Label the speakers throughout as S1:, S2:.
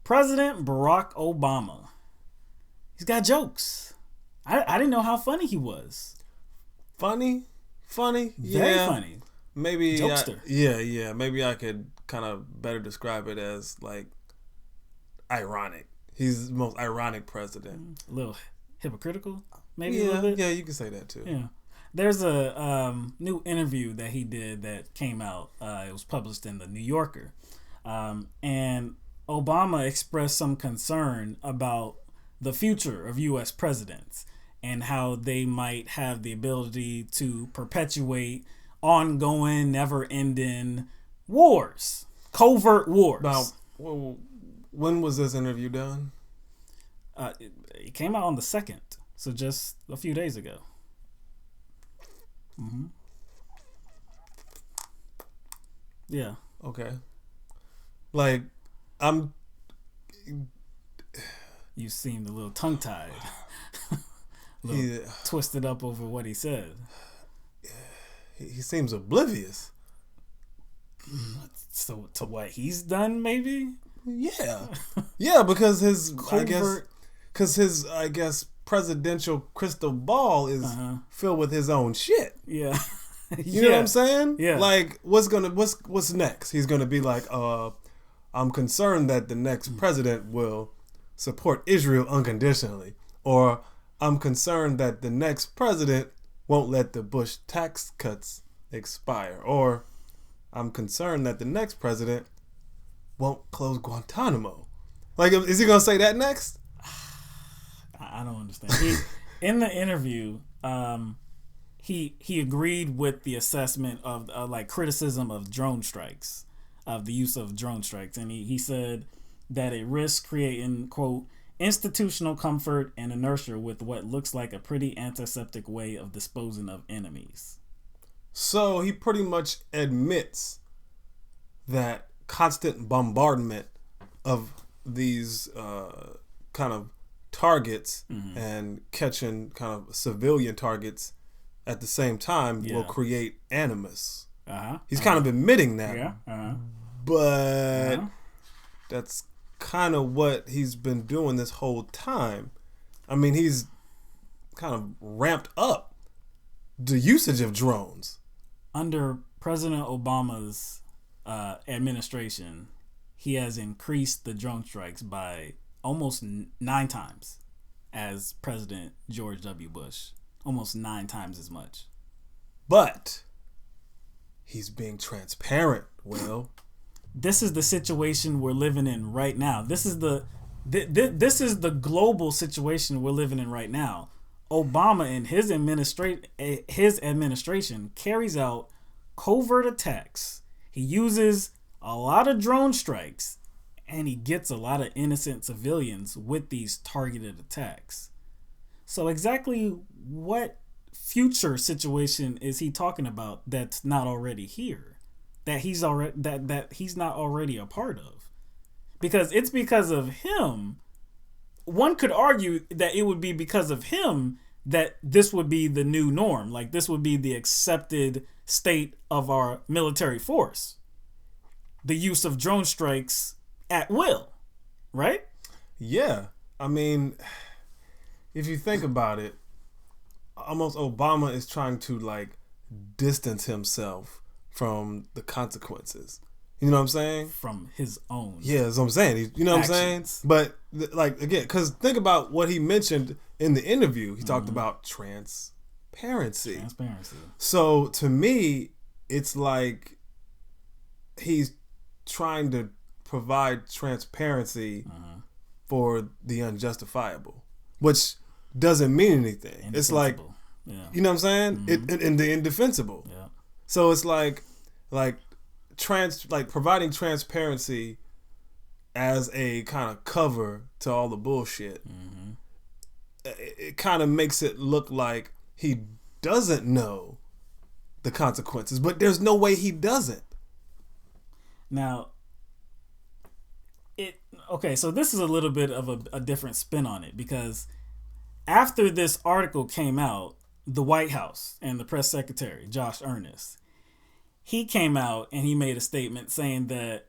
S1: President Barack Obama. He's got jokes. I didn't know how funny he was.
S2: Funny?
S1: Very funny.
S2: Maybe
S1: Jokester.
S2: Yeah. Maybe I could kind of better describe it as like ironic. He's the most ironic president.
S1: A little hypocritical, maybe
S2: Yeah,
S1: a little bit.
S2: Yeah, you can say that too.
S1: Yeah. There's a new interview that he did that came out. It was published in the New Yorker. And Obama expressed some concern about the future of U.S. presidents and how they might have the ability to perpetuate ongoing, never-ending wars, covert wars.
S2: Now, when was this interview done?
S1: It came out on the 2nd, so just a few days ago. Mm-hmm. Yeah.
S2: Okay. Like,
S1: You seemed a little tongue-tied. Twisted up over what he said.
S2: He seems oblivious.
S1: So to what he's done, maybe?
S2: Yeah. Yeah, because his
S1: Covert.
S2: I guess presidential crystal ball is filled with his own shit.
S1: Yeah.
S2: You know what I'm saying?
S1: Yeah.
S2: Like, what's next? He's gonna be like, I'm concerned that the next president will support Israel unconditionally, or I'm concerned that the next president won't let the Bush tax cuts expire, or I'm concerned that the next president won't close Guantanamo. Like, is he gonna say that next?
S1: I don't understand. In the interview, he agreed with the assessment of like criticism of drone strikes, of the use of drone strikes, and he said that it risks creating, quote, institutional comfort and inertia with what looks like a pretty antiseptic way of disposing of enemies.
S2: So he pretty much admits that constant bombardment of these kind of targets and catching kind of civilian targets at the same time will create animus. He's kind of admitting that. But that's kind of what he's been doing this whole time. I mean, he's kind of ramped up the usage of drones.
S1: Under President Obama's administration, he has increased the drone strikes by almost 9 times as President George W. Bush. Almost 9 times as much.
S2: But he's being transparent, Will.
S1: This is the situation we're living in right now. This is the global situation we're living in right now. Obama and his administration carries out covert attacks. He uses a lot of drone strikes, and he gets a lot of innocent civilians with these targeted attacks. So exactly what future situation is he talking about that's not already here? That he's not already a part of? Because it's because of him. One could argue that it would be because of him that this would be the new norm. Like, this would be the accepted state of our military force. The use of drone strikes at will, right?
S2: Yeah. I mean, if you think about it, almost Obama is trying to like distance himself from the consequences. You know what I'm saying?
S1: From his own.
S2: Yeah, that's what I'm saying. You know what
S1: actions.
S2: I'm saying? But like, again, because think about what he mentioned in the interview. He talked about transparency. So to me, it's like he's trying to provide transparency for the unjustifiable, which doesn't mean anything. It's like, you know what I'm saying? In the indefensible.
S1: Yeah.
S2: So it's like providing transparency as a kind of cover to all the bullshit. It kind of makes it look like he doesn't know the consequences, but there's no way he doesn't.
S1: Now, so this is a little bit of a different spin on it, because after this article came out, the White House and the press secretary, Josh Earnest, he came out and he made a statement saying that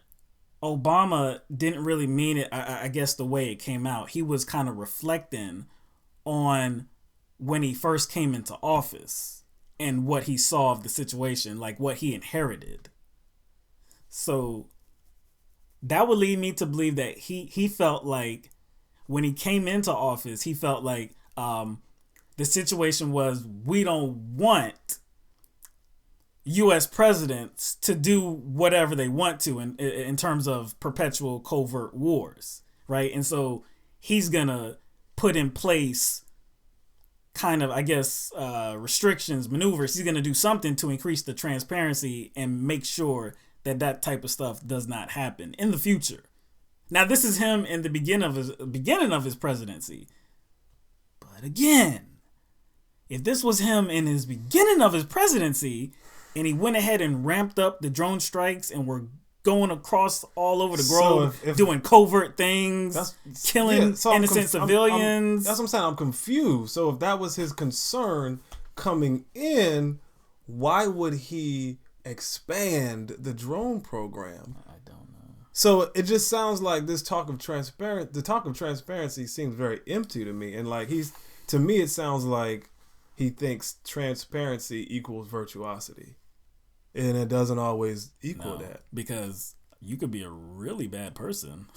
S1: Obama didn't really mean it, I guess, the way it came out. He was kind of reflecting on when he first came into office and what he saw of the situation, like what he inherited. So that would lead me to believe that he felt like when he came into office, he felt like the situation was, we don't want U.S. presidents to do whatever they want to in terms of perpetual covert wars, right? And so he's going to put in place kind of, I guess, restrictions, maneuvers. He's going to do something to increase the transparency and make sure that that type of stuff does not happen in the future. Now, this is him in the beginning of his presidency. But again, if this was him in his beginning of his presidency and he went ahead and ramped up the drone strikes and were going across all over the globe, if doing covert things, killing innocent civilians.
S2: That's what I'm saying. I'm confused. So if that was his concern coming in, why would he expand the drone program?
S1: I don't know.
S2: So it just sounds like the talk of transparency seems very empty to me. And like to me, it sounds like he thinks transparency equals virtuosity. And it doesn't always equal that.
S1: Because you could be a really bad person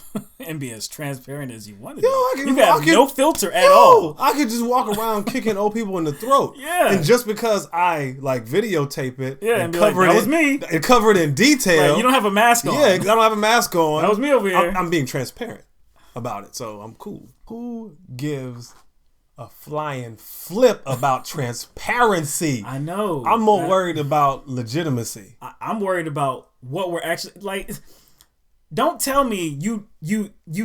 S1: and be as transparent as you want to
S2: be.
S1: You have no filter at all.
S2: I could just walk around kicking old people in the throat.
S1: Yeah.
S2: And just because I like videotape it
S1: and cover it, that was me.
S2: And cover it in detail.
S1: Like, you don't have a mask on.
S2: Yeah, I don't have a mask on.
S1: That was me over here.
S2: I'm being transparent about it, so I'm cool. Who gives a flying flip about transparency?
S1: I know.
S2: I'm more worried about legitimacy.
S1: I'm worried about what we're actually like. Don't tell me you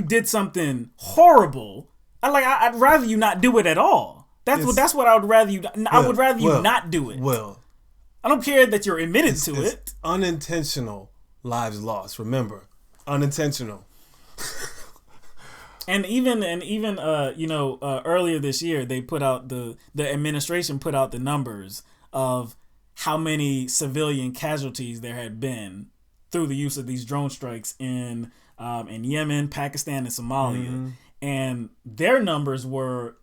S1: did something horrible. I'd rather you not do it at all. That's what I would rather you. I would rather you not do it.
S2: Well,
S1: I don't care that you're admitted to it.
S2: Unintentional lives lost. Remember, unintentional.
S1: And even earlier this year, they put out the administration put out the numbers of how many civilian casualties there had been through the use of these drone strikes in Yemen, Pakistan, and Somalia. Mm-hmm. And their numbers were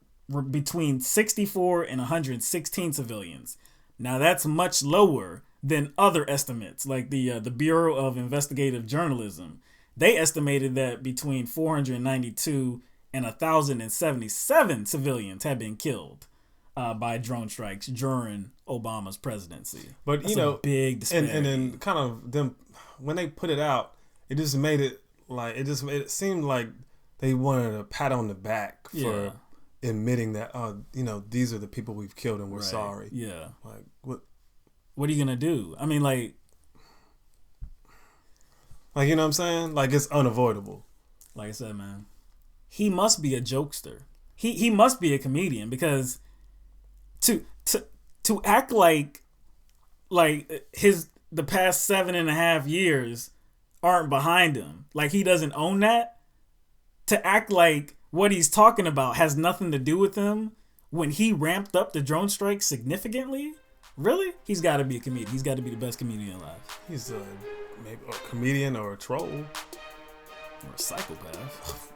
S1: between 64 and 116 civilians. Now that's much lower than other estimates, like the Bureau of Investigative Journalism. They estimated that between 492 and 1,077 civilians had been killed by drone strikes during Obama's presidency.
S2: But
S1: that's a big disparity.
S2: And then kind of them when they put it out, it just made it like it seemed like they wanted a pat on the back for admitting that these are the people we've killed and we're sorry.
S1: Yeah.
S2: Like
S1: what are you gonna do? I mean, like
S2: you know what I'm saying? Like, it's unavoidable.
S1: Like I said, man, he must be a jokester. He must be a comedian, because to act like the past 7.5 years aren't behind him, like he doesn't own that, to act like what he's talking about has nothing to do with him when he ramped up the drone strike significantly. Really? He's got to be a comedian. He's got to be the best comedian alive.
S2: He's maybe a comedian or a troll.
S1: Or a psychopath.